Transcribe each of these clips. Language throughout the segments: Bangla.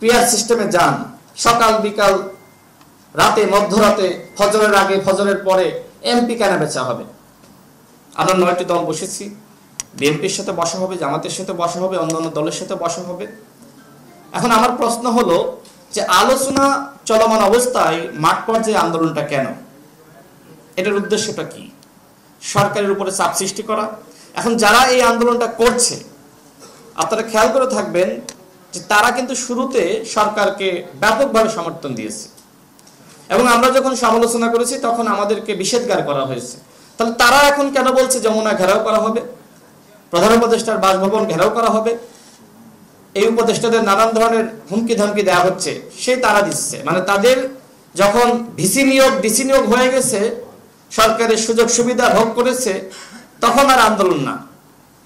পিয়ার সিস্টেমে যান, সকাল বিকাল রাতে মধ্যরাতে ফজরের আগে ফজরের পরে এমপি কেন বেচা হবে? আমরা 9টি দল বসেছি, বিএনপির সাথে বসা হবে, জামাতের সাথে বসা হবে, অন্যান্য দলের সাথে বসা হবে। এখন আমার প্রশ্ন হলো যে আলোচনা চলমান অবস্থায় মাঠ পর্যায়ে আন্দোলনটা কেন? এটার উদ্দেশ্যটা কি? সরকারের উপরে চাপ সৃষ্টি করা? এখন যারা এই আন্দোলনটা করছে আপনারা খেয়াল করে থাকবেন যে তারা কিন্তু শুরুতে সরকারকে ব্যাপকভাবে সমর্থন দিয়েছে এবং আমরা যখন সমালোচনা করেছি তখন আমাদেরকে নিষেধাজ্ঞা করা হয়েছে। তাহলে তারা এখন কেন বলছে যমুনা ঘেরাও করা হবে, প্রধান উপদেষ্টার বাসভবন ঘেরাও করা হবে, এই উপদেষ্টাদের নানান ধরনের হুমকি ধমকি দেওয়া হচ্ছে, সেই তারা দিচ্ছে। মানে তাদের যখন ডিসি নিয়োগ হয়ে গেছে, সরকারের সুযোগ সুবিধা ভোগ করেছে, তখন আর আন্দোলন না।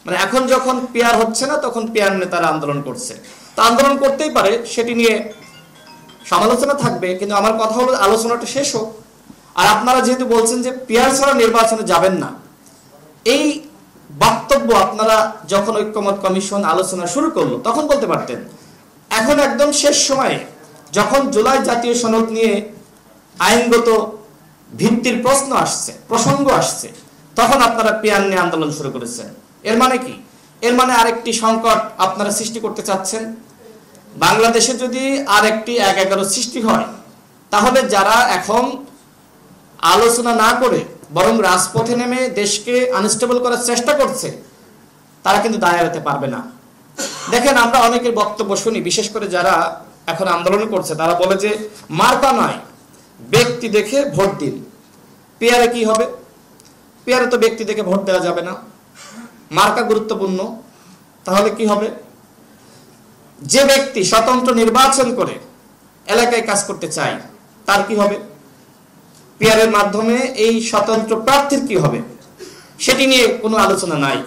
মানে এখন যখন পিয়ার হচ্ছে না তখন পিয়ার নেতারা আন্দোলন করছে। তা আন্দোলন করতেই পারে, সেটি নিয়ে সমালোচনা থাকবে, কিন্তু আমার কথা হলো আলোচনাটা শেষ হোক। আর আপনারা যেহেতু বলছেন যে পিয়ার ছাড়া নির্বাচনে যাবেন না, এই বক্তব্য আপনারা যখন ঐক্যমত কমিশন আলোচনা শুরু করলো তখন বলতে পারতেন। এখন একদম শেষ সময়ে যখন জুলাই জাতীয় সনদ নিয়ে আইনগত ভিত্তির প্রসঙ্গ আসছে, তখন আপনারা পিয়ার নিয়ে আন্দোলন শুরু করেছেন। এর মানে কি? এর মানে আরেকটি সংকট আপনারা সৃষ্টি করতে চাচ্ছেন। বাংলাদেশে যদি আরেকটি 1-11 সৃষ্টি হয়, তাহলে যারা এখন আলোচনা না করে বরং রাজপথে নেমে দেশকে আনস্টেবল করার চেষ্টা করছে, তারা কিন্তু দায় এড়াতে পারবে না। দেখেন, আমরা অনেকের বক্তব্য শুনি, বিশেষ করে যারা এখন আন্দোলন করছে, তারা বলে যে মার্কা নয়, ব্যক্তি দেখে ভোট দিন। পিয়ারে কি হবে? পিয়ারে তো ব্যক্তি দেখে ভোট দেওয়া যাবে না, মার্কা গুরুত্বপূর্ণ। তাহলে কি হবে? যে ব্যক্তি স্বতন্ত্র নির্বাচন করে এলাকায় কাজ করতে চায় তার কি হবে? পিয়ারের মাধ্যমে এই স্বতন্ত্র প্রার্থীর কি হবে? সেটি নিয়ে কোনো আলোচনা নাই,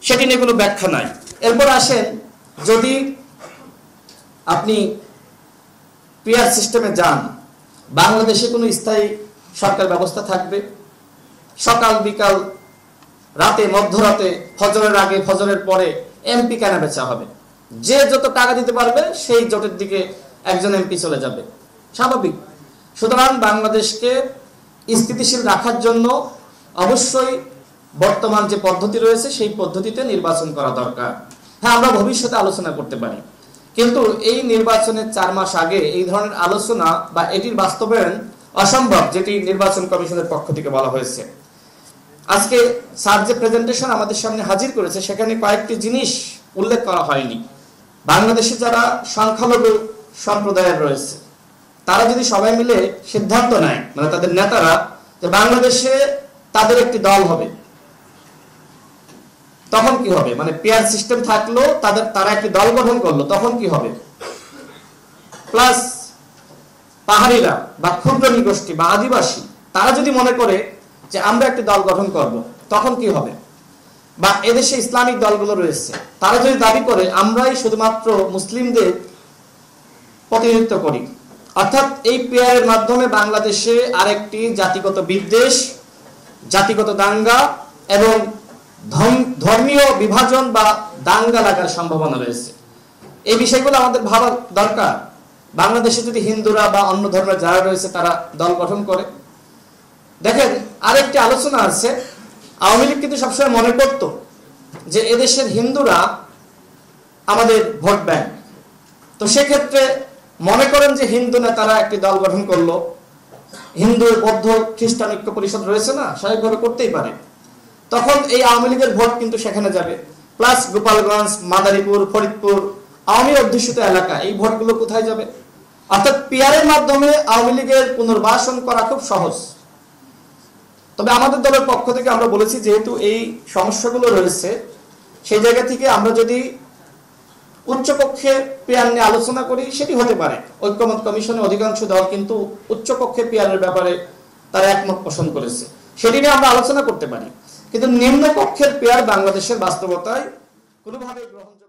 সেটি নিয়ে কোনো ব্যাখ্যা নাই। এরপর আসেন, যদি আপনি পিয়ার সিস্টেমে যান, বাংলাদেশে কোনো স্থায়ী সরকার ব্যবস্থা থাকবে? সকাল বিকাল রাতে মধ্যরাতে ফজরের আগে ফজরের পরে এমপি কেন বেচা হবে? যে যত টাকা দিতে পারবে সেই জোটের দিকে একজন এমপি চলে যাবে, স্বাভাবিক। সুতরাং বাংলাদেশকে স্থিতিশীল রাখার জন্য অবশ্যই বর্তমান যে পদ্ধতি রয়েছে সেই পদ্ধতিতে নির্বাচন করা দরকার। হ্যাঁ, আমরা ভবিষ্যতে আলোচনা করতে পারি, কিন্তু এই নির্বাচনের 4 মাস আগে এই ধরনের আলোচনা বা এটির বাস্তবায়ন অসম্ভব, যেটি নির্বাচন কমিশনের পক্ষ থেকে বলা হয়েছে। আজকে স্যার যে প্রেজেন্টেশন আমাদের সামনে হাজির করেছে, সেখানে কয়েকটি জিনিস উল্লেখ করা হয়নি। বাংলাদেশে যারা সংখ্যালঘু সম্প্রদায়ের রয়েছে, তারা যদি সবাই মিলে সিদ্ধান্ত নেয়, মানে তাদের নেতারা, যে বাংলাদেশে তাদের একটি দল হবে, তখন কি হবে? মানে পিয়ার সিস্টেম থাকলো, তারা একটি দল গঠন করলো, তখন কি হবে? প্লাস পাহাড়িরা বা ক্ষুদ্র নিগোষ্ঠী বা আদিবাসী, তারা যদি মনে করে যে আমরা একটি দল গঠন করব, তখন কি হবে? বা এদেশে ইসলামিক দলগুলো রয়েছে, তারা যদি দাবি করে আমরাই শুধুমাত্র মুসলিমদের প্রতিনিধিত্ব করি, অর্থাৎ এই পিয়ারের মাধ্যমে বাংলাদেশে আরেকটি জাতিগত বিদ্বেষ, জাতিগত দাঙ্গা এবং ধর্মীয় বিভাজন বা দাঙ্গা লাগার সম্ভাবনা রয়েছে। এই বিষয়গুলো আমাদের ভাবা দরকার। বাংলাদেশে যদি হিন্দুরা বা অন্য ধর্মের যারা রয়েছে তারা দল গঠন করে, দেখেন আরেকটি আলোচনা আছে, আওয়ামী লীগ কিন্তু সবসময় মনে করত যে এদেশের হিন্দুরা আমাদের ভোট ব্যাংক। তো সেক্ষেত্রে মনে করেন যে হিন্দু নেতারা একটি দল গঠন করলো, হিন্দু বৌদ্ধ খ্রিস্টান ঐক্য পরিষদ রয়েছে না, স্বাভাবিকভাবে করতেই পারে, তখন এই আওয়ামী লীগের ভোট কিন্তু সেখানে যাবে। প্লাস গোপালগঞ্জ, মাদারীপুর, ফরিদপুর আওয়ামী অধ্যুষিত এলাকা, এই ভোটগুলো কোথায় যাবে? অর্থাৎ পিয়ারের মাধ্যমে আওয়ামী লীগের পুনর্বাসন করা খুব সহজ। তবে আমাদের দলের পক্ষ থেকে আমরা বলেছি, যেহেতু এই সমস্যাগুলো রয়েছে, সেই জায়গা থেকে আমরা যদি উচ্চকক্ষে পিয়ার নিয়ে আলোচনা করি, সেটি হতে পারে। ঐক্যমত কমিশনের অধিকাংশ দল কিন্তু উচ্চকক্ষে পিয়ারের ব্যাপারে তারা একমত পোষণ করেছে, সেটি নিয়ে আমরা আলোচনা করতে পারি। কিন্তু নিম্নকক্ষের পিয়ার বাংলাদেশের বাস্তবতায় কোনোভাবে গ্রহণযোগ্য